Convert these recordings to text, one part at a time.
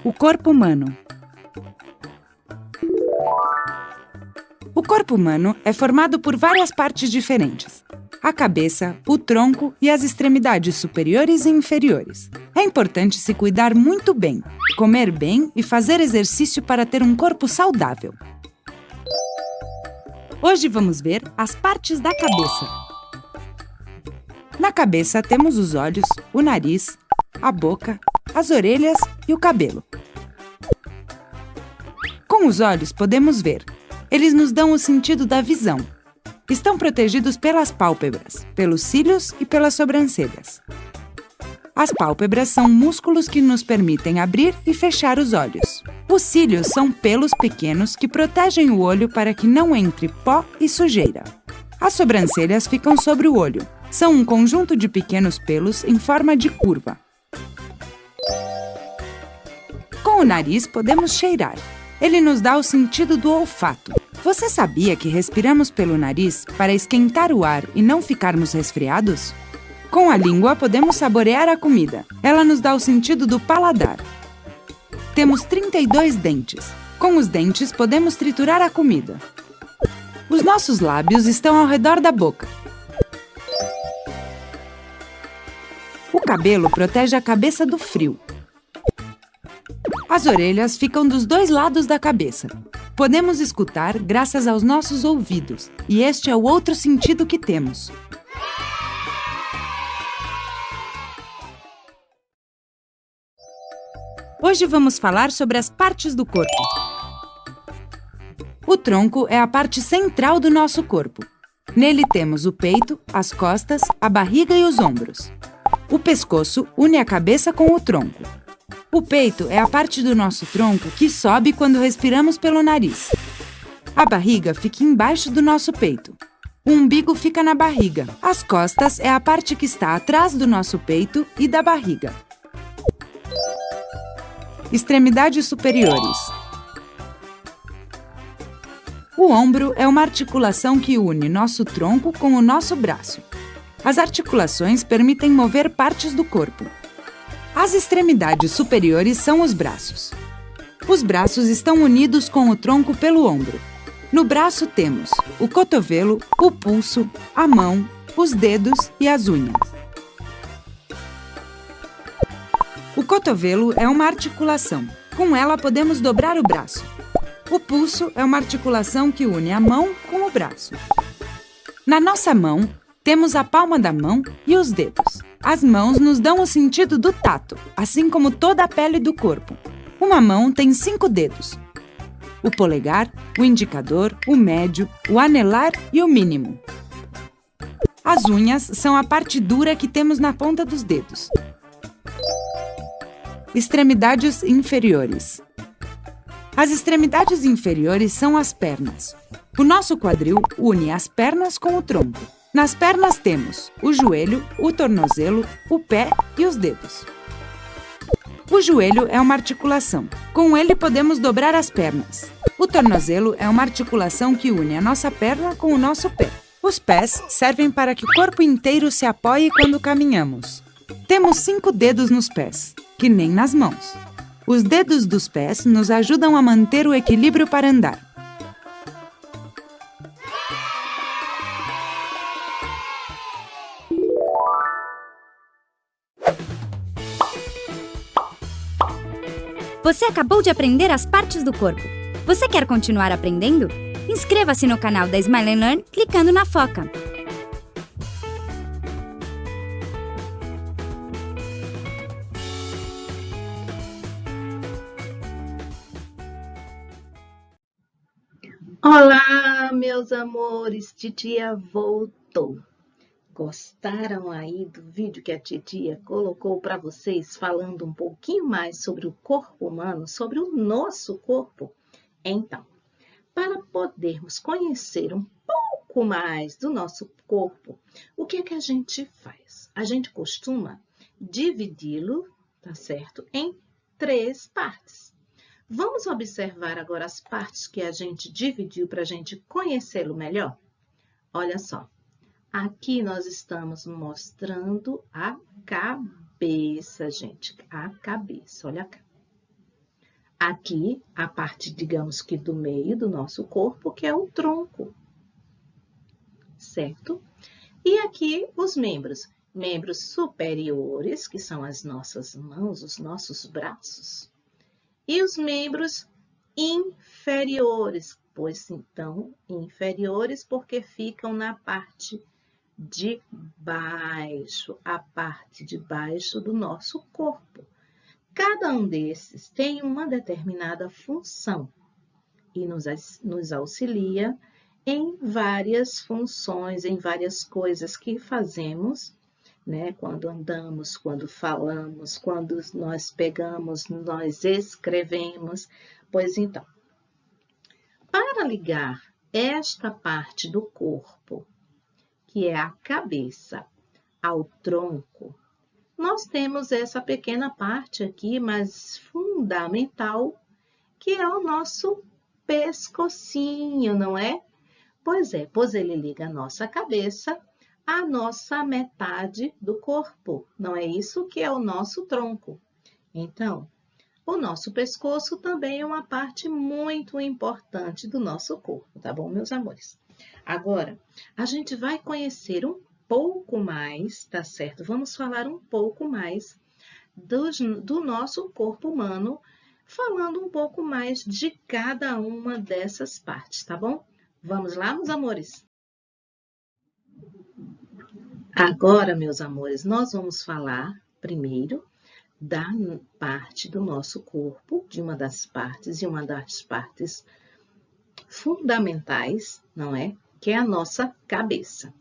O corpo humano. O corpo humano é formado por várias partes diferentes. A cabeça, o tronco e as extremidades superiores e inferiores. É importante se cuidar muito bem, comer bem e fazer exercício para ter um corpo saudável. Hoje vamos ver as partes da cabeça. Na cabeça temos os olhos, o nariz, a boca, as orelhas e o cabelo. Com os olhos podemos ver. Eles nos dão o sentido da visão. Estão protegidos pelas pálpebras, pelos cílios e pelas sobrancelhas. As pálpebras são músculos que nos permitem abrir e fechar os olhos. Os cílios são pelos pequenos que protegem o olho para que não entre pó e sujeira. As sobrancelhas ficam sobre o olho. São um conjunto de pequenos pelos em forma de curva. Com o nariz podemos cheirar. Ele nos dá o sentido do olfato. Você sabia que respiramos pelo nariz para esquentar o ar e não ficarmos resfriados? Com a língua podemos saborear a comida. Ela nos dá o sentido do paladar. Temos 32 dentes. Com os dentes podemos triturar a comida. Os nossos lábios estão ao redor da boca. O cabelo protege a cabeça do frio. As orelhas ficam dos dois lados da cabeça. Podemos escutar graças aos nossos ouvidos, e este é o outro sentido que temos. Hoje vamos falar sobre as partes do corpo. O tronco é a parte central do nosso corpo. Nele temos o peito, as costas, a barriga e os ombros. O pescoço une a cabeça com o tronco. O peito é a parte do nosso tronco que sobe quando respiramos pelo nariz. A barriga fica embaixo do nosso peito. O umbigo fica na barriga. As costas é a parte que está atrás do nosso peito e da barriga. Extremidades superiores. O ombro é uma articulação que une nosso tronco com o nosso braço. As articulações permitem mover partes do corpo. As extremidades superiores são os braços. Os braços estão unidos com o tronco pelo ombro. No braço temos o cotovelo, o pulso, a mão, os dedos e as unhas. O cotovelo é uma articulação. Com ela podemos dobrar o braço. O pulso é uma articulação que une a mão com o braço. Na nossa mão, temos a palma da mão e os dedos. As mãos nos dão o sentido do tato, assim como toda a pele do corpo. Uma mão tem 5 dedos. O polegar, o indicador, o médio, o anelar e o mínimo. As unhas são a parte dura que temos na ponta dos dedos. Extremidades inferiores. As extremidades inferiores são as pernas. O nosso quadril une as pernas com o tronco. Nas pernas temos o joelho, o tornozelo, o pé e os dedos. O joelho é uma articulação. Com ele podemos dobrar as pernas. O tornozelo é uma articulação que une a nossa perna com o nosso pé. Os pés servem para que o corpo inteiro se apoie quando caminhamos. Temos 5 dedos nos pés, que nem nas mãos. Os dedos dos pés nos ajudam a manter o equilíbrio para andar. Você acabou de aprender as partes do corpo. Você quer continuar aprendendo? Inscreva-se no canal da Smile and Learn clicando na foca. Olá, meus amores, titia voltou. Gostaram aí do vídeo que a titia colocou para vocês falando um pouquinho mais sobre o corpo humano, sobre o nosso corpo? Então, para podermos conhecer um pouco mais do nosso corpo, o que é que a gente faz? A gente costuma dividi-lo, tá certo, em 3 partes. Vamos observar agora as partes que a gente dividiu para a gente conhecê-lo melhor? Olha só, aqui nós estamos mostrando a cabeça, gente. A cabeça, olha cá. Aqui, a parte, digamos que do meio do nosso corpo, que é o tronco, certo? E aqui os membros. Membros superiores, que são as nossas mãos, os nossos braços. E os membros inferiores, pois então, inferiores porque ficam na parte de baixo, a parte de baixo do nosso corpo. Cada um desses tem uma determinada função e nos auxilia em várias funções, em várias coisas que fazemos, né? Quando andamos, quando falamos, quando nós pegamos, nós escrevemos. Pois então, para ligar esta parte do corpo, que é a cabeça, ao tronco, nós temos essa pequena parte aqui, mas fundamental, que é o nosso pescocinho, não é? Pois é, pois ele liga a nossa cabeça à nossa metade do corpo, não é isso que é o nosso tronco. Então, o nosso pescoço também é uma parte muito importante do nosso corpo, tá bom, meus amores? Agora, a gente vai conhecer um pouco mais, tá certo? Vamos falar um pouco mais do nosso corpo humano, falando um pouco mais de cada uma dessas partes, tá bom? Vamos lá, meus amores? Agora, meus amores, nós vamos falar primeiro da parte do nosso corpo, de uma das partes fundamentais, não é? Que é a nossa cabeça.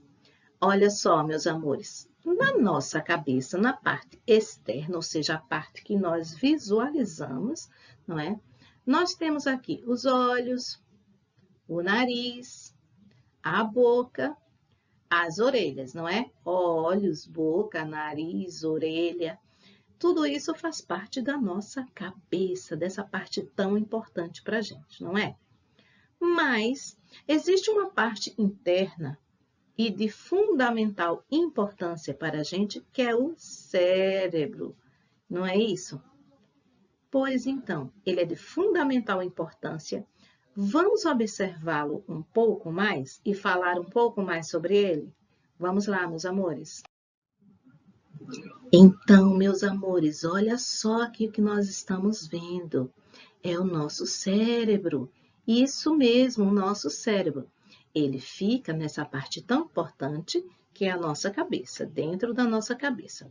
Olha só, meus amores, na nossa cabeça, na parte externa, ou seja, a parte que nós visualizamos, não é? Nós temos aqui os olhos, o nariz, a boca, as orelhas, não é? Olhos, boca, nariz, orelha. Tudo isso faz parte da nossa cabeça, dessa parte tão importante para a gente, não é? Mas existe uma parte interna e de fundamental importância para a gente, que é o cérebro, não é isso? Pois então, ele é de fundamental importância. Vamos observá-lo um pouco mais e falar um pouco mais sobre ele? Vamos lá, meus amores. Então, meus amores, olha só aqui o que nós estamos vendo. É o nosso cérebro. Isso mesmo, o nosso cérebro. Ele fica nessa parte tão importante que é a nossa cabeça, dentro da nossa cabeça.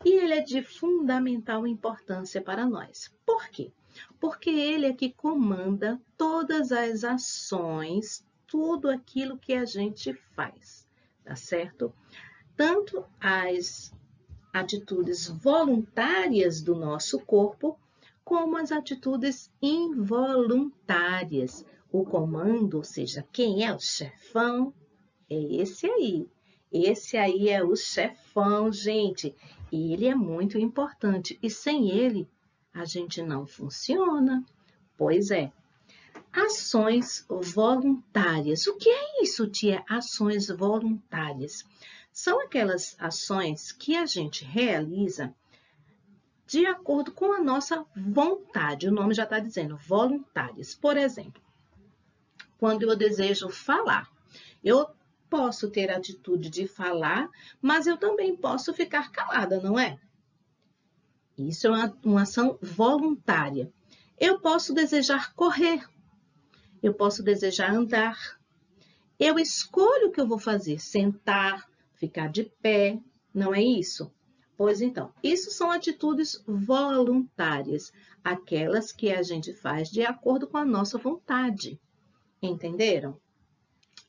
E ele é de fundamental importância para nós. Por quê? Porque ele é que comanda todas as ações, tudo aquilo que a gente faz, tá certo? Tanto as atitudes voluntárias do nosso corpo, como as atitudes involuntárias. O comando, ou seja, quem é o chefão, é esse aí. Esse aí é o chefão, gente. E ele é muito importante. E sem ele, a gente não funciona. Pois é. Ações voluntárias. O que é isso, tia? Ações voluntárias. São aquelas ações que a gente realiza de acordo com a nossa vontade. O nome já está dizendo, voluntárias. Por exemplo, quando eu desejo falar, eu posso ter a atitude de falar, mas eu também posso ficar calada, não é? Isso é uma ação voluntária. Eu posso desejar correr, eu posso desejar andar. Eu escolho o que eu vou fazer, sentar, ficar de pé, não é isso? Pois então, isso são atitudes voluntárias, aquelas que a gente faz de acordo com a nossa vontade. Entenderam?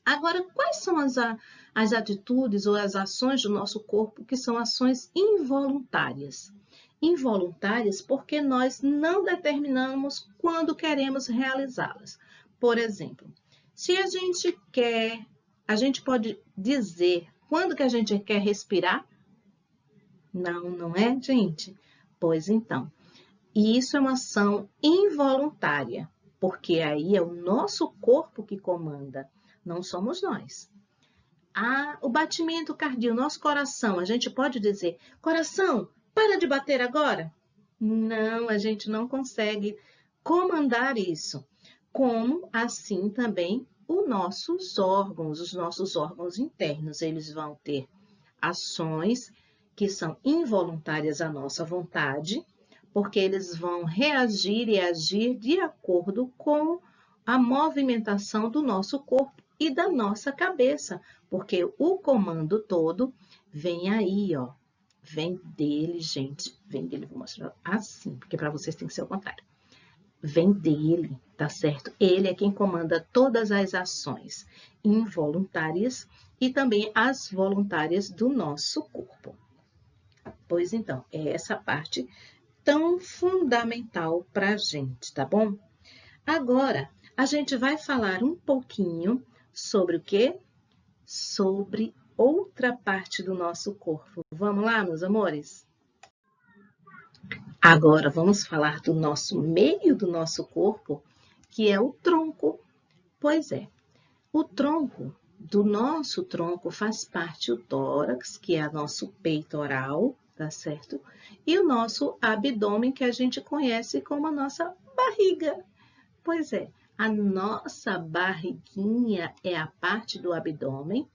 Agora, quais são as atitudes ou as ações do nosso corpo que são ações involuntárias? Involuntárias porque nós não determinamos quando queremos realizá-las. Por exemplo, se a gente quer, a gente pode dizer quando que a gente quer respirar? Não, não é, gente? Pois então, isso é uma ação involuntária, porque aí é o nosso corpo que comanda, não somos nós. O batimento cardíaco, nosso coração, a gente pode dizer, coração, para de bater agora? Não, a gente não consegue comandar isso, como assim também os nossos órgãos internos, eles vão ter ações que são involuntárias à nossa vontade, porque eles vão reagir e agir de acordo com a movimentação do nosso corpo e da nossa cabeça, porque o comando todo vem aí, ó. Vem dele, gente. Vem dele, vou mostrar assim, porque para vocês tem que ser o contrário. Vem dele, tá certo? Ele é quem comanda todas as ações involuntárias e também as voluntárias do nosso corpo. Pois então, é essa parte tão fundamental para a gente, tá bom? Agora, a gente vai falar um pouquinho sobre o quê? Sobre outra parte do nosso corpo. Vamos lá, meus amores? Agora, vamos falar do nosso meio do nosso corpo, que é o tronco. Pois é, o tronco, do nosso tronco faz parte o tórax, que é o nosso peitoral, tá certo? E o nosso abdômen, que a gente conhece como a nossa barriga. Pois é, a nossa barriguinha é a parte do abdômen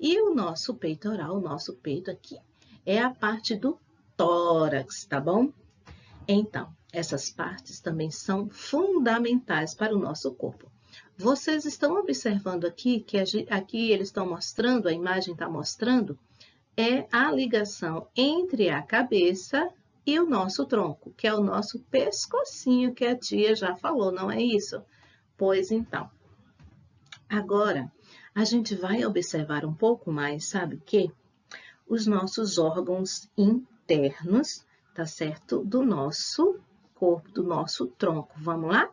e o nosso peitoral, o nosso peito aqui, é a parte do tórax, tá bom? Então, essas partes também são fundamentais para o nosso corpo. Vocês estão observando aqui que aqui eles estão mostrando, a imagem está mostrando, é a ligação entre a cabeça e o nosso tronco, que é o nosso pescocinho, que a tia já falou, não é isso? Pois então, agora a gente vai observar um pouco mais, sabe o quê? Os nossos órgãos internos, tá certo? Do nosso corpo, do nosso tronco. Vamos lá?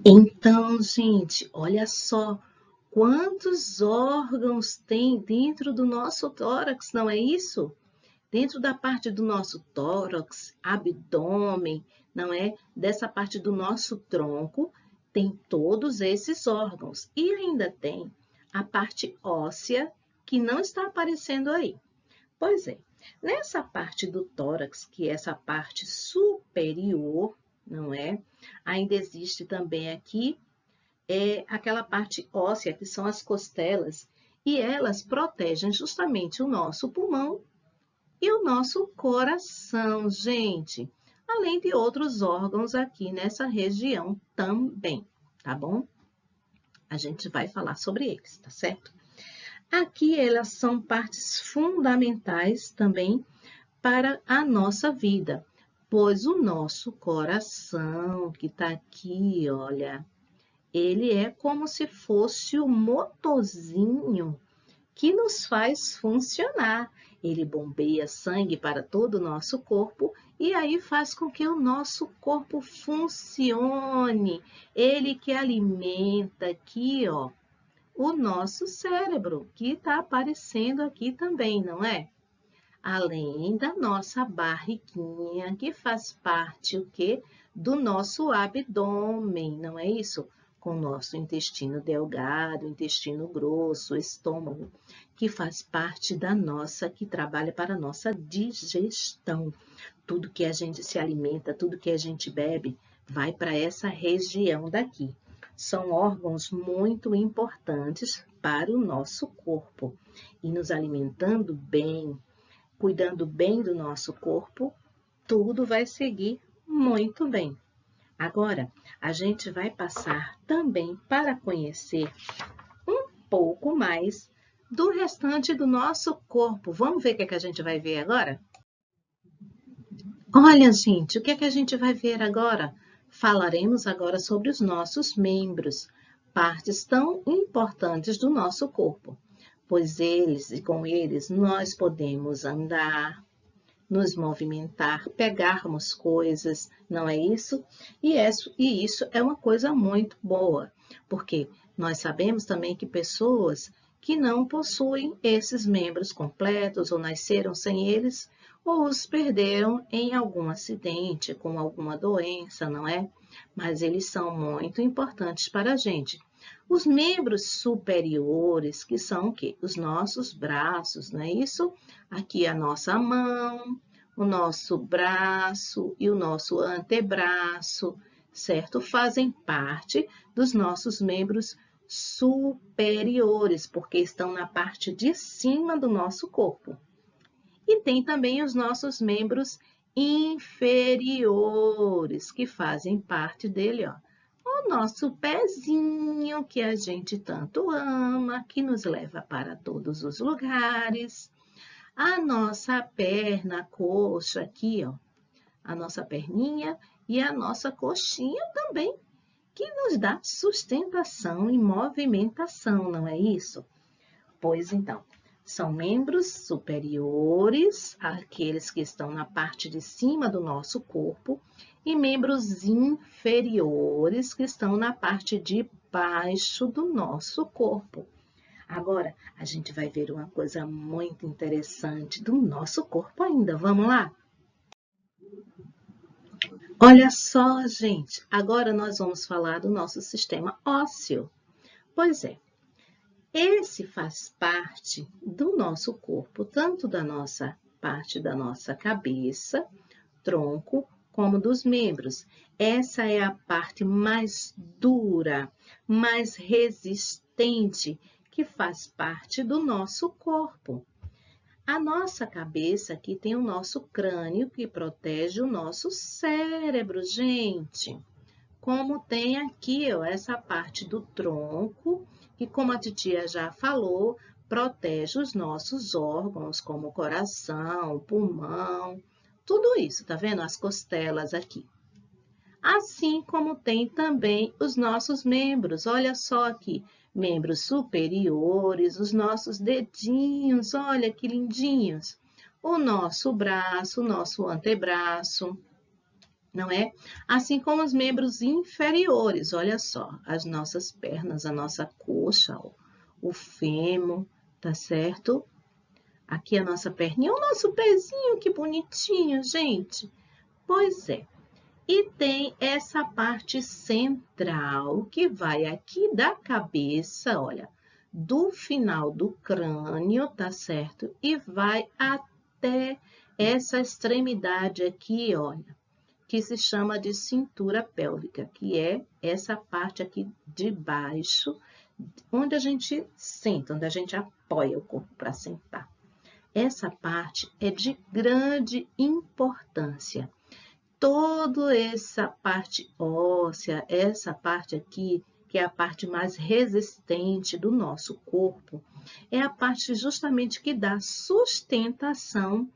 Então, gente, olha só quantos órgãos tem dentro do nosso tórax, não é isso? Dentro da parte do nosso tórax, abdômen, não é? Dessa parte do nosso tronco, tem todos esses órgãos. E ainda tem a parte óssea, que não está aparecendo aí. Pois é, nessa parte do tórax, que é essa parte superior, não é? Ainda existe também aqui aquela parte óssea, que são as costelas, e elas protegem justamente o nosso pulmão e o nosso coração, gente. Além de outros órgãos aqui nessa região também, tá bom? A gente vai falar sobre eles, tá certo? Aqui elas são partes fundamentais também para a nossa vida, pois o nosso coração, que está aqui, olha, ele é como se fosse o motorzinho que nos faz funcionar. Ele bombeia sangue para todo o nosso corpo e aí faz com que o nosso corpo funcione. Ele que alimenta aqui, ó, o nosso cérebro, que está aparecendo aqui também, não é? Além da nossa barriguinha, que faz parte o quê? Do nosso abdômen, não é isso? Com o nosso intestino delgado, intestino grosso, estômago, que faz parte da nossa, que trabalha para a nossa digestão. Tudo que a gente se alimenta, tudo que a gente bebe, vai para essa região daqui. São órgãos muito importantes para o nosso corpo. E nos alimentando bem, cuidando bem do nosso corpo, tudo vai seguir muito bem. Agora, a gente vai passar também para conhecer um pouco mais do restante do nosso corpo. Vamos ver o que a gente vai ver agora? Olha, gente, o que a gente vai ver agora? Falaremos agora sobre os nossos membros, partes tão importantes do nosso corpo, pois eles e com eles nós podemos andar, nos movimentar, pegarmos coisas, não é isso? E isso é uma coisa muito boa, porque nós sabemos também que pessoas que não possuem esses membros completos ou nasceram sem eles, ou os perderam em algum acidente, com alguma doença, não é? Mas eles são muito importantes para a gente. Os membros superiores, que são o quê? Os nossos braços, não é isso? Aqui a nossa mão, o nosso braço e o nosso antebraço, certo? Fazem parte dos nossos membros superiores, porque estão na parte de cima do nosso corpo. E tem também os nossos membros inferiores, que fazem parte dele, ó. O nosso pezinho, que a gente tanto ama, que nos leva para todos os lugares. A nossa perna, a coxa aqui, ó. A nossa perninha e a nossa coxinha também, que nos dá sustentação e movimentação, não é isso? Pois então, são membros superiores, aqueles que estão na parte de cima do nosso corpo, e membros inferiores, que estão na parte de baixo do nosso corpo. Agora, a gente vai ver uma coisa muito interessante do nosso corpo ainda. Vamos lá? Olha só, gente, agora nós vamos falar do nosso sistema ósseo. Pois é, esse faz parte do nosso corpo, tanto da nossa parte da nossa cabeça, tronco, como dos membros. Essa é a parte mais dura, mais resistente, que faz parte do nosso corpo. A nossa cabeça aqui tem o nosso crânio, que protege o nosso cérebro, gente. Como tem aqui, ó, essa parte do tronco, que, como a titia já falou, protege os nossos órgãos, como o coração, o pulmão, tudo isso, tá vendo? As costelas aqui. Assim como tem também os nossos membros, olha só aqui, membros superiores, os nossos dedinhos, olha que lindinhos. O nosso braço, o nosso antebraço, não é? Assim como os membros inferiores, olha só, as nossas pernas, a nossa coxa, ó, o fêmur, tá certo? Aqui a nossa perninha, o nosso pezinho, que bonitinho, gente. Pois é. E tem essa parte central que vai aqui da cabeça, olha, do final do crânio, tá certo? E vai até essa extremidade aqui, olha, que se chama de cintura pélvica, que é essa parte aqui de baixo, onde a gente senta, onde a gente apoia o corpo para sentar. Essa parte é de grande importância. Toda essa parte óssea, essa parte aqui, que é a parte mais resistente do nosso corpo, é a parte justamente que dá sustentação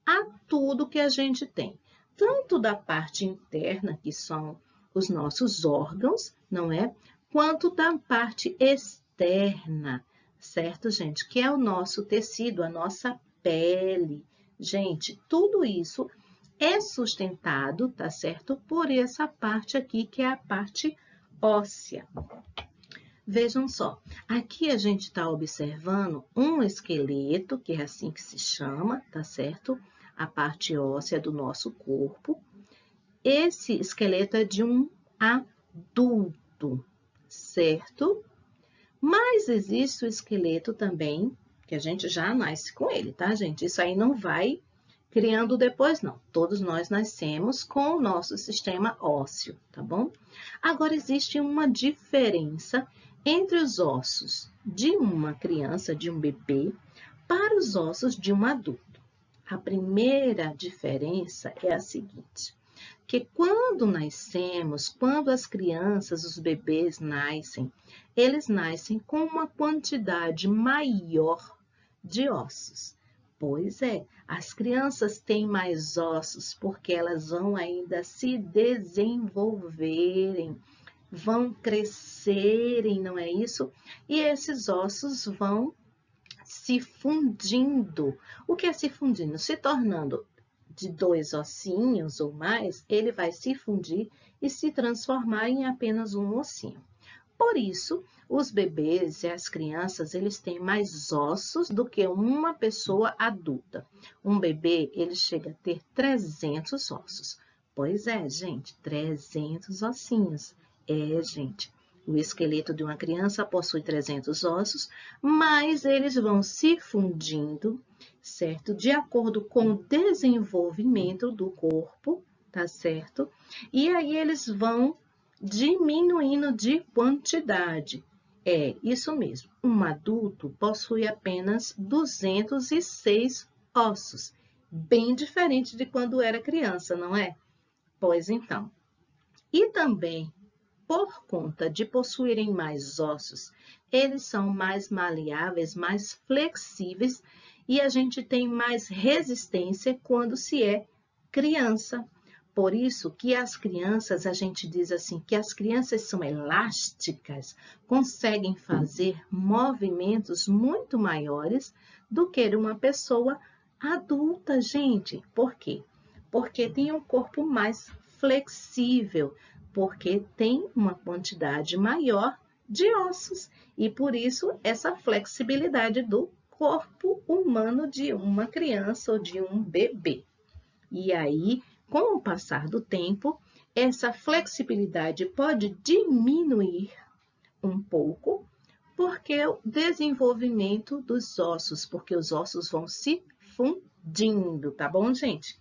a tudo que a gente tem. Tanto da parte interna, que são os nossos órgãos, não é? Quanto da parte externa, certo, gente? Que é o nosso tecido, a nossa pele. Gente, tudo isso é sustentado, tá certo? Por essa parte aqui, que é a parte óssea. Vejam só, aqui a gente está observando um esqueleto, que é assim que se chama, tá certo? A parte óssea do nosso corpo. Esse esqueleto é de um adulto, certo? Mas existe o esqueleto também, que a gente já nasce com ele, tá, gente? Isso aí não vai criando depois, não. Todos nós nascemos com o nosso sistema ósseo, tá bom? Agora, existe uma diferença entre os ossos de uma criança, de um bebê, para os ossos de um adulto. A primeira diferença é a seguinte, que quando nascemos, quando as crianças, os bebês nascem, eles nascem com uma quantidade maior de ossos. Pois é, as crianças têm mais ossos porque elas vão ainda se desenvolverem, vão crescerem, não é isso? E esses ossos vão se fundindo. O que é se fundindo? Se tornando de 2 ossinhos ou mais, ele vai se fundir e se transformar em apenas um ossinho. Por isso, os bebês e as crianças, eles têm mais ossos do que uma pessoa adulta. Um bebê, ele chega a ter 300 ossos. Pois é, gente, 300 ossinhos. É, gente, O esqueleto de uma criança possui 300 ossos, mas eles vão se fundindo, certo? De acordo com o desenvolvimento do corpo, tá certo? E aí eles vão diminuindo de quantidade. É isso mesmo. Um adulto possui apenas 206 ossos, bem diferente de quando era criança, não é? Pois então. E também, por conta de possuírem mais ossos, eles são mais maleáveis, mais flexíveis e a gente tem mais resistência quando se é criança. Por isso que as crianças, a gente diz assim, que as crianças são elásticas, conseguem fazer movimentos muito maiores do que uma pessoa adulta, gente. Por quê? Porque tem um corpo mais flexível, porque tem uma quantidade maior de ossos e por isso essa flexibilidade do corpo humano de uma criança ou de um bebê. E aí, com o passar do tempo, essa flexibilidade pode diminuir um pouco, porque o desenvolvimento dos ossos, porque os ossos vão se fundindo, tá bom, gente?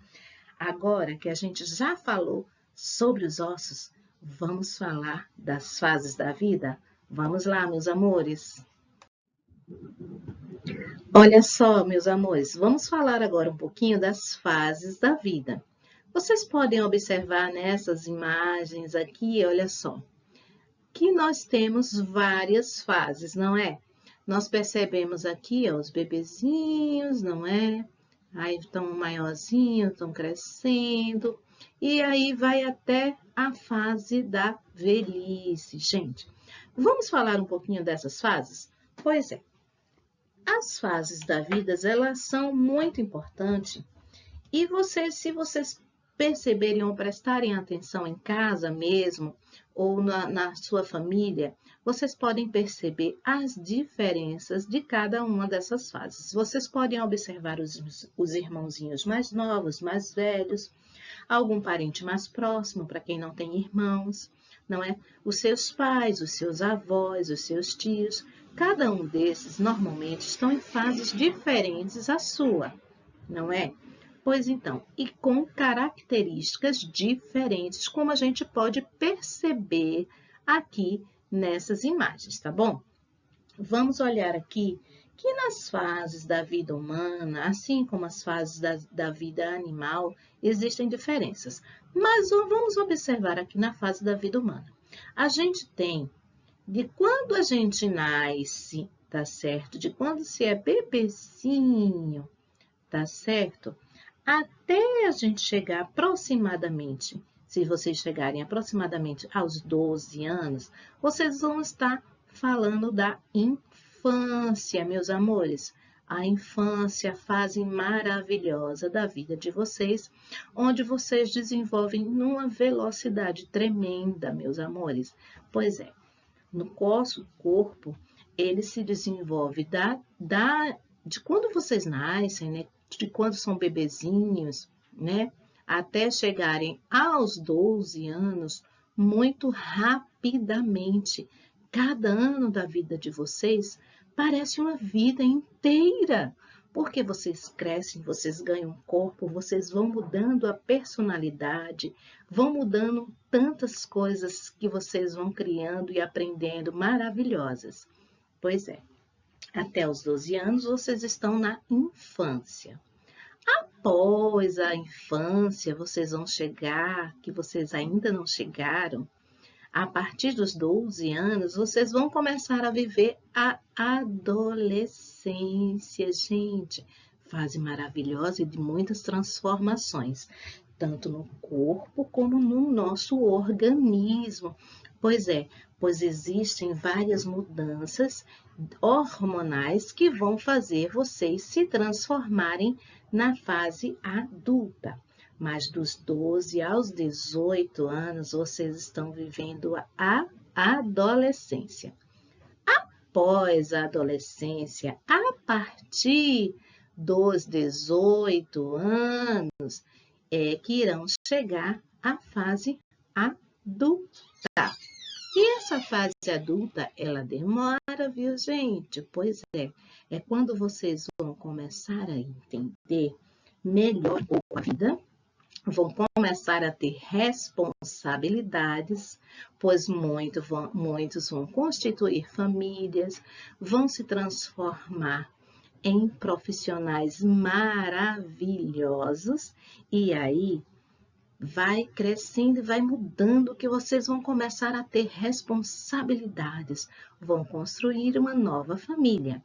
Agora que a gente já falou sobre os ossos, vamos falar das fases da vida? Vamos lá, meus amores. Olha só, meus amores, vamos falar agora um pouquinho das fases da vida. Vocês podem observar nessas imagens aqui, olha só, que nós temos várias fases, não é? Nós percebemos aqui, ó, os bebezinhos, não é? Aí estão maiorzinhos, estão crescendo, e aí vai até a fase da velhice, gente. Vamos falar um pouquinho dessas fases? Pois é. As fases da vida, elas são muito importantes e se vocês perceberem ou prestarem atenção em casa mesmo ou na sua família, vocês podem perceber as diferenças de cada uma dessas fases. Vocês podem observar os irmãozinhos mais novos, mais velhos, algum parente mais próximo para quem não tem irmãos, não é? Os seus pais, os seus avós, os seus tios. Cada um desses, normalmente, estão em fases diferentes à sua, não é? Pois então, e com características diferentes, como a gente pode perceber aqui nessas imagens, tá bom? Vamos olhar aqui que nas fases da vida humana, assim como as fases da vida animal, existem diferenças. Mas vamos observar aqui na fase da vida humana. A gente tem de quando a gente nasce, tá certo? De quando se é bebezinho, tá certo? Até a gente chegar aproximadamente, se vocês chegarem aproximadamente aos 12 anos, vocês vão estar falando da infância, meus amores. A infância, a fase maravilhosa da vida de vocês, onde vocês desenvolvem numa velocidade tremenda, meus amores. Pois é. No nosso corpo, ele se desenvolve de quando vocês nascem, né? De quando são bebezinhos, né? Até chegarem aos 12 anos, muito rapidamente. Cada ano da vida de vocês parece uma vida inteira, porque vocês crescem, vocês ganham corpo, vocês vão mudando a personalidade, vão mudando tantas coisas que vocês vão criando e aprendendo maravilhosas. Pois é, até os 12 anos vocês estão na infância. Após a infância, vocês vão chegar, que vocês ainda não chegaram, a partir dos 12 anos, vocês vão começar a viver a adolescência, gente. Fase maravilhosa e de muitas transformações, tanto no corpo como no nosso organismo. Pois existem várias mudanças hormonais que vão fazer vocês se transformarem na fase adulta. Mas dos 12 aos 18 anos, vocês estão vivendo a adolescência. Após a adolescência, a partir dos 18 anos, é que irão chegar à fase adulta. E essa fase adulta, ela demora, viu, gente? Pois é quando vocês vão começar a entender melhor a vida, vão começar a ter responsabilidades, pois muitos vão constituir famílias, vão se transformar em profissionais maravilhosos, e aí vai crescendo e vai mudando, que vocês vão começar a ter responsabilidades, vão construir uma nova família.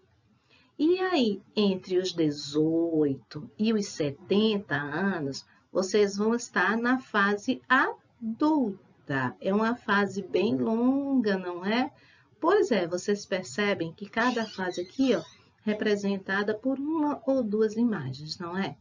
E aí, entre os 18 e os 70 anos, vocês vão estar na fase adulta. É uma fase bem longa, não é? Pois é, vocês percebem que cada fase aqui, ó, representada por uma ou duas imagens, não é?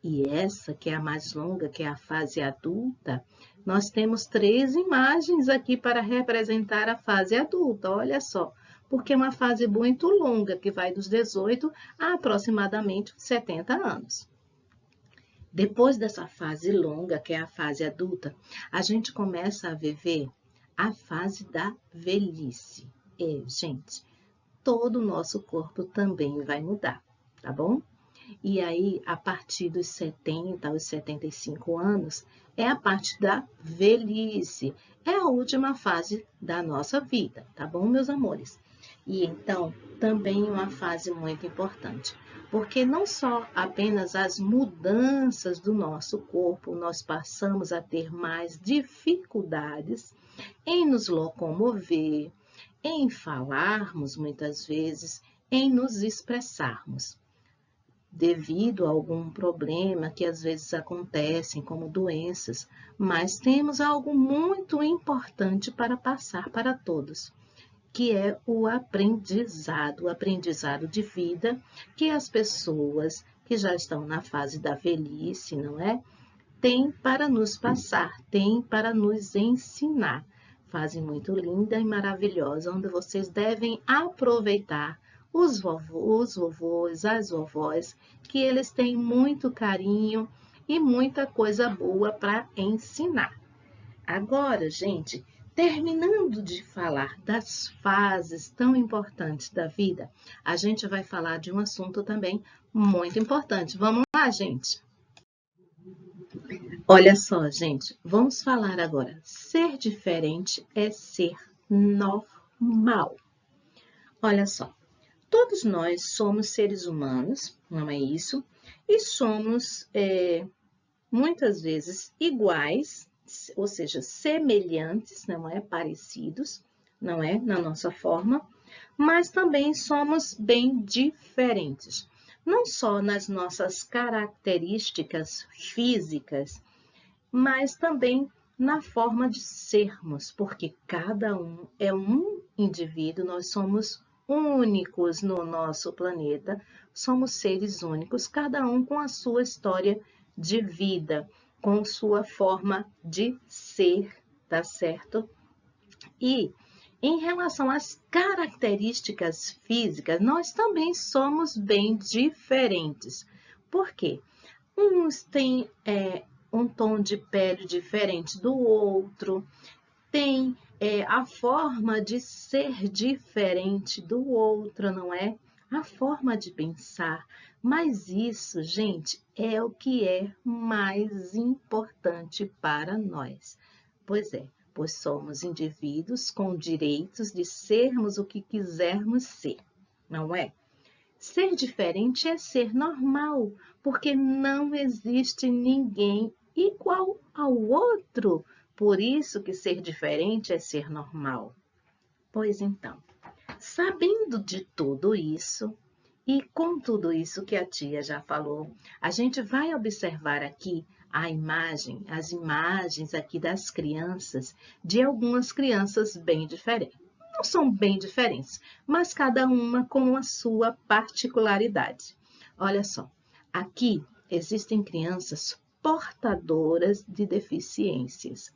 E essa, que é a mais longa, que é a fase adulta, nós temos 3 imagens aqui para representar a fase adulta, olha só. Porque é uma fase muito longa, que vai dos 18 a aproximadamente 70 anos. Depois dessa fase longa, que é a fase adulta, a gente começa a viver a fase da velhice. Gente, todo o nosso corpo também vai mudar, tá bom? E aí, a partir dos 70 aos 75 anos, é a parte da velhice. É a última fase da nossa vida, tá bom, meus amores? E então, também uma fase muito importante, porque não só apenas as mudanças do nosso corpo, nós passamos a ter mais dificuldades em nos locomover, em falarmos muitas vezes, em nos expressarmos, devido a algum problema que às vezes acontecem, como doenças, mas temos algo muito importante para passar para todos, que é o aprendizado de vida, que as pessoas que já estão na fase da velhice, não é? Têm para nos passar, têm para nos ensinar. Fase muito linda e maravilhosa, onde vocês devem aproveitar os vovôs, as vovós, que eles têm muito carinho e muita coisa boa para ensinar. Agora, gente, terminando de falar das fases tão importantes da vida, a gente vai falar de um assunto também muito importante. Vamos lá, gente? Olha só, gente, vamos falar agora. Ser diferente é ser normal. Olha só. Todos nós somos seres humanos, não é isso? E somos, muitas vezes, iguais, ou seja, semelhantes, não é? Parecidos, não é? Na nossa forma, mas também somos bem diferentes. Não só nas nossas características físicas, mas também na forma de sermos, porque cada um é um indivíduo, nós somos únicos no nosso planeta, somos seres únicos, cada um com a sua história de vida, com sua forma de ser, tá certo? E em relação às características físicas, nós também somos bem diferentes. Por quê? Uns têm um tom de pele diferente do outro, tem a forma de ser diferente do outro, não é? A forma de pensar. Mas isso, gente, é o que é mais importante para nós. Pois somos indivíduos com direitos de sermos o que quisermos ser, não é? Ser diferente é ser normal, porque não existe ninguém igual ao outro. Por isso que ser diferente é ser normal. Pois então, sabendo de tudo isso, e com tudo isso que a tia já falou, a gente vai observar aqui as imagens aqui das crianças, de algumas crianças bem diferentes. Não são bem diferentes, mas cada uma com a sua particularidade. Olha só, aqui existem crianças portadoras de deficiências.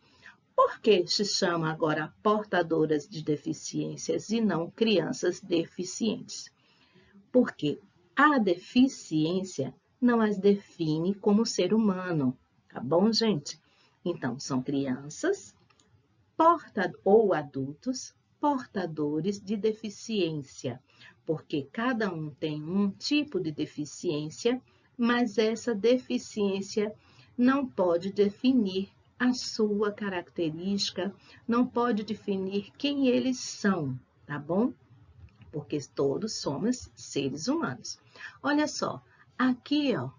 Por que se chama agora portadoras de deficiências e não crianças deficientes? Porque a deficiência não as define como ser humano, tá bom, gente? Então, são crianças ou adultos portadores de deficiência, porque cada um tem um tipo de deficiência, mas essa deficiência não pode definir a sua característica, não pode definir quem eles são, tá bom? Porque todos somos seres humanos. Olha só, aqui, ó,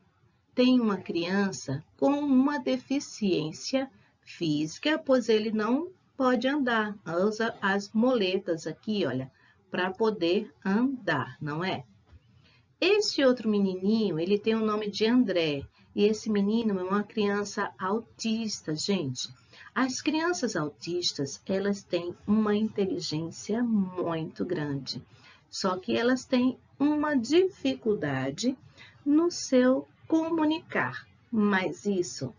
tem uma criança com uma deficiência física, pois ele não pode andar. Usa as moletas aqui, olha, para poder andar, não é? Esse outro menininho, ele tem o nome de André. E esse menino é uma criança autista, gente. As crianças autistas, elas têm uma inteligência muito grande. Só que elas têm uma dificuldade no seu comunicar. Mas isso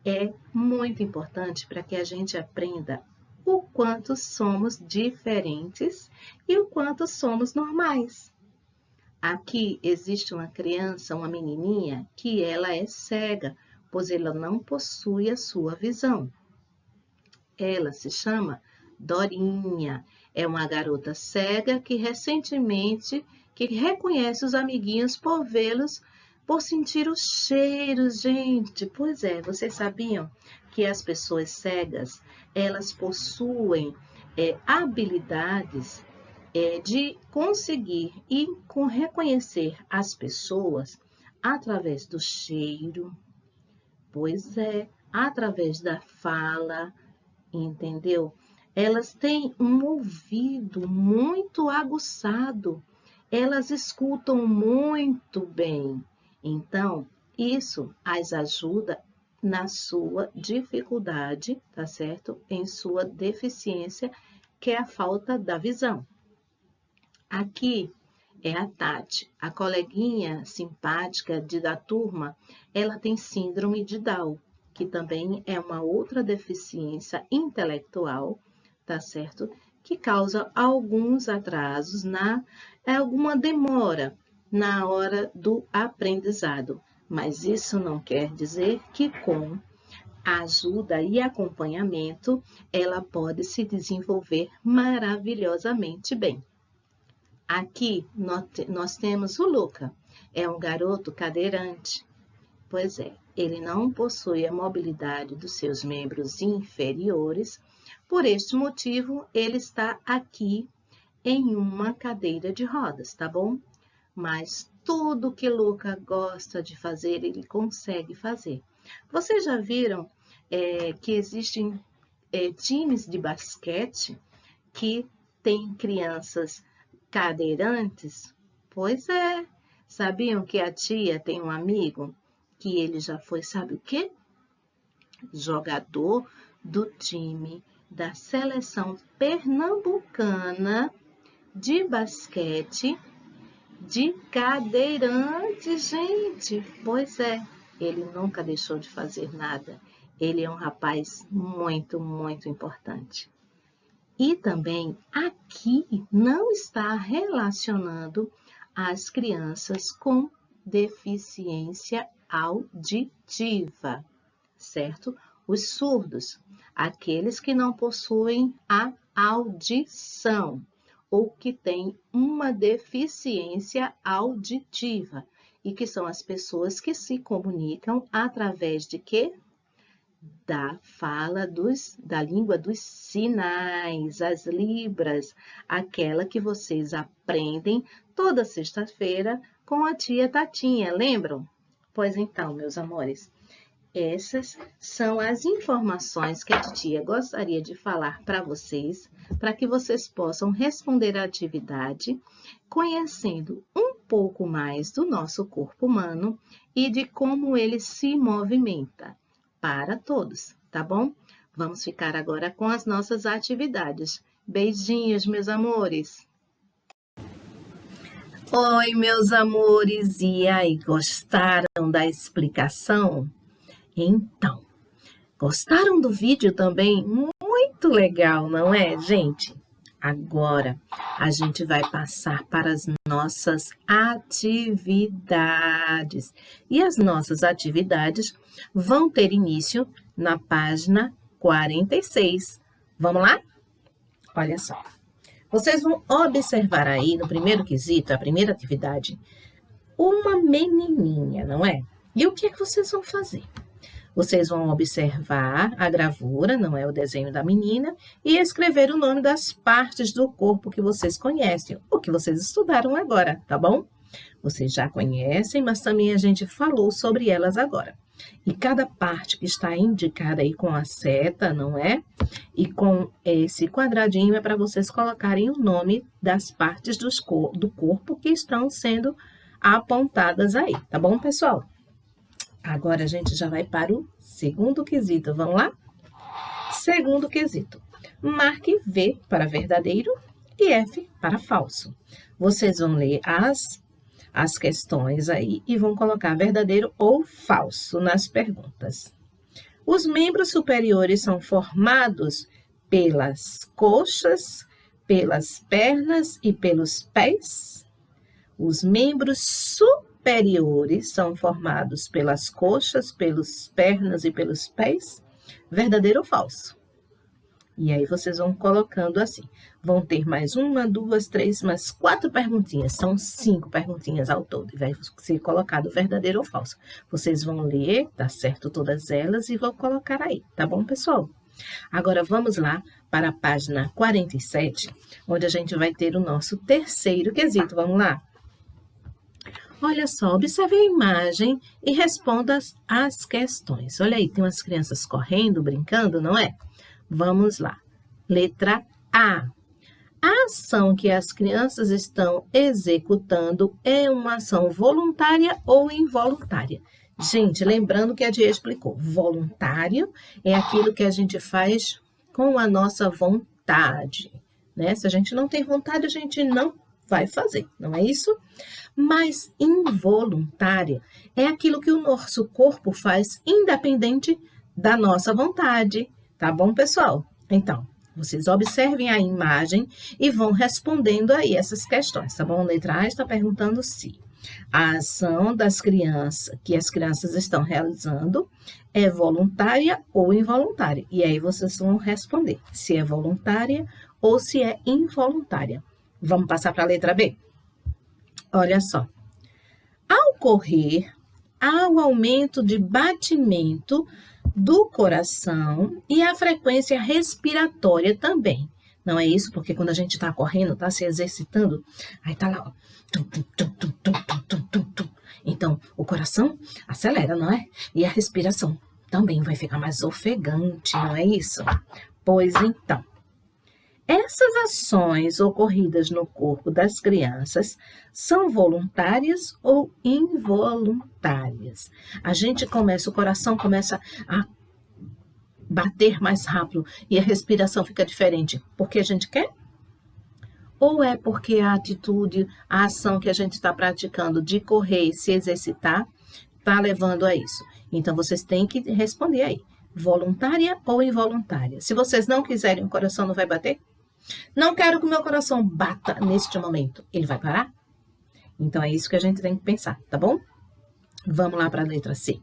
é muito importante para que a gente aprenda o quanto somos diferentes e o quanto somos normais. Aqui existe uma criança, uma menininha, que ela é cega, pois ela não possui a sua visão. Ela se chama Dorinha. É uma garota cega que recentemente reconhece os amiguinhos por vê-los, por sentir os cheiros, gente. Pois é, vocês sabiam que as pessoas cegas, elas possuem habilidades de conseguir e reconhecer as pessoas através do cheiro, pois é, através da fala, entendeu? Elas têm um ouvido muito aguçado, elas escutam muito bem. Então, isso as ajuda na sua dificuldade, tá certo? Em sua deficiência, que é a falta da visão. Aqui é a Tati, a coleguinha simpática da turma, ela tem síndrome de Down, que também é uma outra deficiência intelectual, tá certo? Que causa alguns atrasos, alguma demora na hora do aprendizado. Mas isso não quer dizer que com ajuda e acompanhamento, ela pode se desenvolver maravilhosamente bem. Aqui nós temos o Luca, é um garoto cadeirante. Pois é, ele não possui a mobilidade dos seus membros inferiores, por este motivo ele está aqui em uma cadeira de rodas, tá bom? Mas tudo que Luca gosta de fazer, ele consegue fazer. Vocês já viram que existem times de basquete que têm crianças cadeirantes? Pois é. Sabiam que a tia tem um amigo que ele já foi, sabe o quê? Jogador do time da seleção pernambucana de basquete de cadeirante, gente. Pois é, ele nunca deixou de fazer nada. Ele é um rapaz muito, muito importante. E também aqui não está relacionando as crianças com deficiência auditiva, certo? Os surdos, aqueles que não possuem a audição ou que têm uma deficiência auditiva e que são as pessoas que se comunicam através de quê? Da fala da língua dos sinais, as libras, aquela que vocês aprendem toda sexta-feira com a tia Tatinha, lembram? Pois então, meus amores, essas são as informações que a titia gostaria de falar para vocês, para que vocês possam responder à atividade, conhecendo um pouco mais do nosso corpo humano e de como ele se movimenta. Para todos, tá bom? Vamos ficar agora com as nossas atividades. Beijinhos, meus amores! Oi, meus amores! E aí, gostaram da explicação? Então, gostaram do vídeo também? Muito legal, não é, gente? Agora, a gente vai passar para as nossas atividades. E as nossas atividades vão ter início na página 46. Vamos lá? Olha só. Vocês vão observar aí no primeiro quesito, a primeira atividade, uma menininha, não é? E o que é que vocês vão fazer? Vocês vão observar a gravura, não é, o desenho da menina, e escrever o nome das partes do corpo que vocês conhecem, ou que vocês estudaram agora, tá bom? Vocês já conhecem, mas também a gente falou sobre elas agora. E cada parte que está indicada aí com a seta, não é? E com esse quadradinho é para vocês colocarem o nome das partes do corpo que estão sendo apontadas aí, tá bom, pessoal? Agora a gente já vai para o segundo quesito, vamos lá? Segundo quesito, marque V para verdadeiro e F para falso. Vocês vão ler as questões aí e vão colocar verdadeiro ou falso nas perguntas. Os membros superiores são formados pelas coxas, pelas pernas e pelos pés? Os membros superiores são formados pelas coxas, pelas pernas e pelos pés? Verdadeiro ou falso? E aí vocês vão colocando assim. Vão ter mais uma, duas, três, mais 4 perguntinhas. São 5 perguntinhas ao todo. E vai ser colocado verdadeiro ou falso. Vocês vão ler, tá certo, todas elas e vão colocar aí, tá bom, pessoal? Agora vamos lá para a página 47, onde a gente vai ter o nosso terceiro quesito. Vamos lá? Olha só, observe a imagem e responda as questões. Olha aí, tem umas crianças correndo, brincando, não é? Vamos lá. Letra A. A ação que as crianças estão executando é uma ação voluntária ou involuntária? Gente, lembrando que a Dia explicou, voluntário é aquilo que a gente faz com a nossa vontade, né? Se a gente não tem vontade, a gente não vai fazer, não é isso? Mas involuntária é aquilo que o nosso corpo faz independente da nossa vontade, tá bom, pessoal? Então, vocês observem a imagem e vão respondendo aí essas questões, tá bom? Letra A está perguntando se a ação das crianças, que as crianças estão realizando, é voluntária ou involuntária. E aí vocês vão responder se é voluntária ou se é involuntária. Vamos passar para a letra B? Olha só. Ao correr, há o aumento de batimento do coração e a frequência respiratória também. Não é isso? Porque quando a gente está correndo, está se exercitando, aí tá lá, ó. Tum, tum, tum, tum, tum, tum, tum, tum. Então, o coração acelera, não é? E a respiração também vai ficar mais ofegante, não é isso? Pois então, essas ações ocorridas no corpo das crianças são voluntárias ou involuntárias? O coração começa a bater mais rápido e a respiração fica diferente porque a gente quer? Ou é porque a atitude, a ação que a gente está praticando de correr, se exercitar, está levando a isso? Então, vocês têm que responder aí, voluntária ou involuntária? Se vocês não quiserem, o coração não vai bater? Não quero que o meu coração bata neste momento. Ele vai parar? Então, é isso que a gente tem que pensar, tá bom? Vamos lá para a letra C.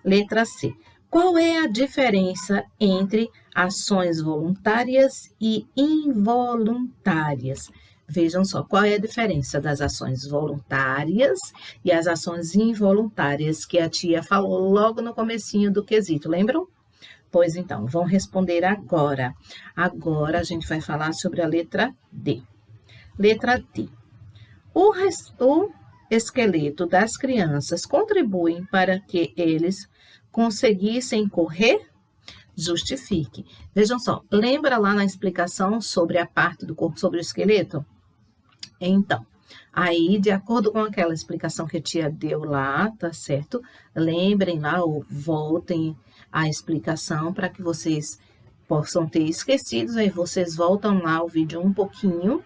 Letra C. Qual é a diferença entre ações voluntárias e involuntárias? Vejam só, qual é a diferença das ações voluntárias e as ações involuntárias que a tia falou logo no comecinho do quesito, lembram? Pois então, vão responder agora. Agora a gente vai falar sobre a letra D. Letra D. O esqueleto das crianças contribuem para que eles conseguissem correr? Justifique. Vejam só, lembra lá na explicação sobre a parte do corpo, sobre o esqueleto? Então, aí, de acordo com aquela explicação que a tia deu lá, tá certo? Lembrem lá ou voltem a explicação para que vocês possam ter esquecido. Aí vocês voltam lá o vídeo um pouquinho,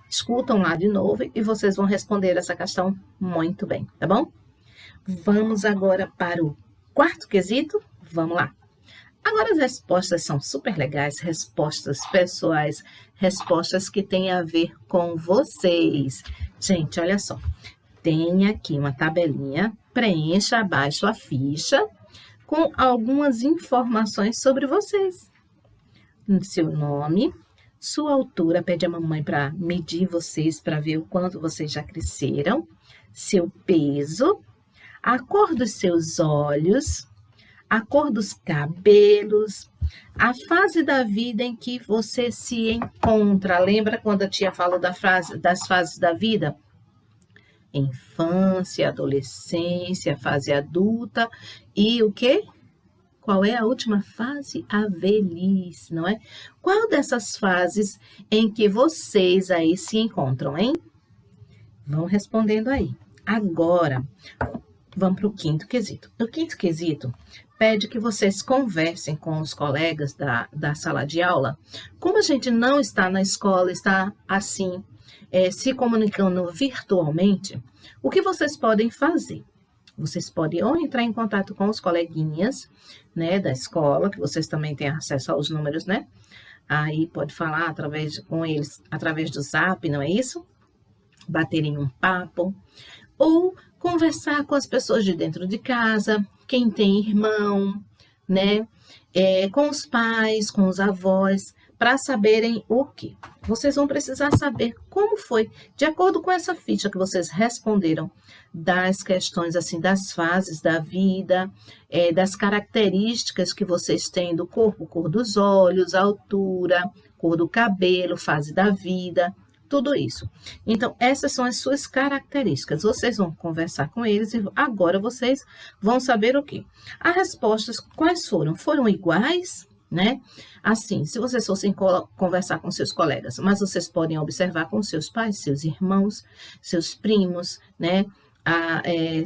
escutam lá de novo e vocês vão responder essa questão muito bem, tá bom? Vamos agora para o quarto quesito. Vamos lá. Agora as respostas são super legais, respostas pessoais, respostas que têm a ver com vocês. Gente, olha só, tem aqui uma tabelinha, preencha abaixo a ficha com algumas informações sobre vocês. seu nome, sua altura, pede a mamãe para medir vocês, para ver o quanto vocês já cresceram, seu peso, a cor dos seus olhos, a cor dos cabelos, a fase da vida em que você se encontra. Lembra quando a tia falou das fases da vida? Infância, adolescência, fase adulta e o quê? Qual é a última fase? A velhice, não é? Qual dessas fases em que vocês aí se encontram, hein? Vão respondendo aí. Agora, vamos para o quinto quesito. O quinto quesito pede que vocês conversem com os colegas da sala de aula. Como a gente não está na escola, está assim, se comunicando virtualmente, o que vocês podem fazer? Vocês podem ou entrar em contato com os coleguinhas, né, da escola, que vocês também têm acesso aos números, né? Aí pode falar com eles através do Zap, não é isso? Baterem um papo. Ou conversar com as pessoas de dentro de casa, quem tem irmão, né? Com os pais, com os avós, para saberem o quê? Vocês vão precisar saber como foi, de acordo com essa ficha que vocês responderam, das questões assim, das fases da vida, das características que vocês têm do corpo, cor dos olhos, altura, cor do cabelo, fase da vida, tudo isso. Então, essas são as suas características. Vocês vão conversar com eles e agora vocês vão saber o quê? As respostas, quais foram? Foram iguais? Né? Assim, se vocês fossem conversar com seus colegas, mas vocês podem observar com seus pais, seus irmãos, seus primos, né?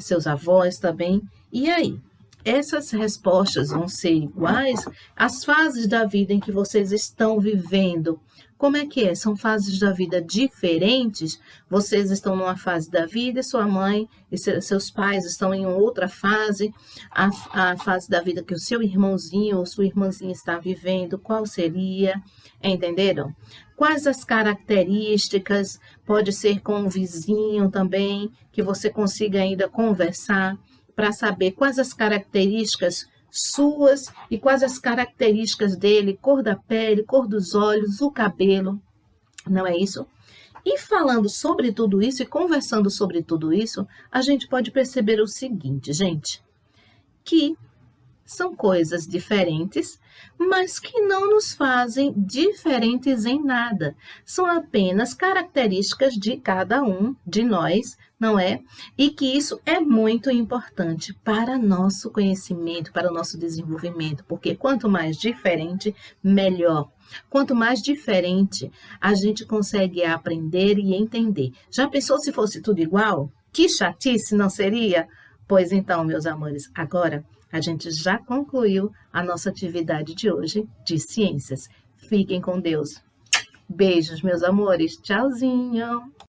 Seus avós também. E aí? Essas respostas vão ser iguais às fases da vida em que vocês estão vivendo. Como é que é? São fases da vida diferentes? Vocês estão numa fase da vida e sua mãe e seus pais estão em outra fase. A fase da vida que o seu irmãozinho ou sua irmãzinha está vivendo, qual seria? Entenderam? Quais as características? Pode ser com um vizinho também, que você consiga ainda conversar para saber quais as características suas e quais as características dele, cor da pele, cor dos olhos, o cabelo, não é isso? E falando sobre tudo isso e conversando sobre tudo isso, a gente pode perceber o seguinte, gente, que são coisas diferentes, mas que não nos fazem diferentes em nada. São apenas características de cada um de nós, não é? E que isso é muito importante para nosso conhecimento, para o nosso desenvolvimento, porque quanto mais diferente, melhor. Quanto mais diferente, a gente consegue aprender e entender. Já pensou se fosse tudo igual? Que chatice, não seria? Pois então, meus amores, agora a gente já concluiu a nossa atividade de hoje de ciências. Fiquem com Deus. Beijos, meus amores. Tchauzinho.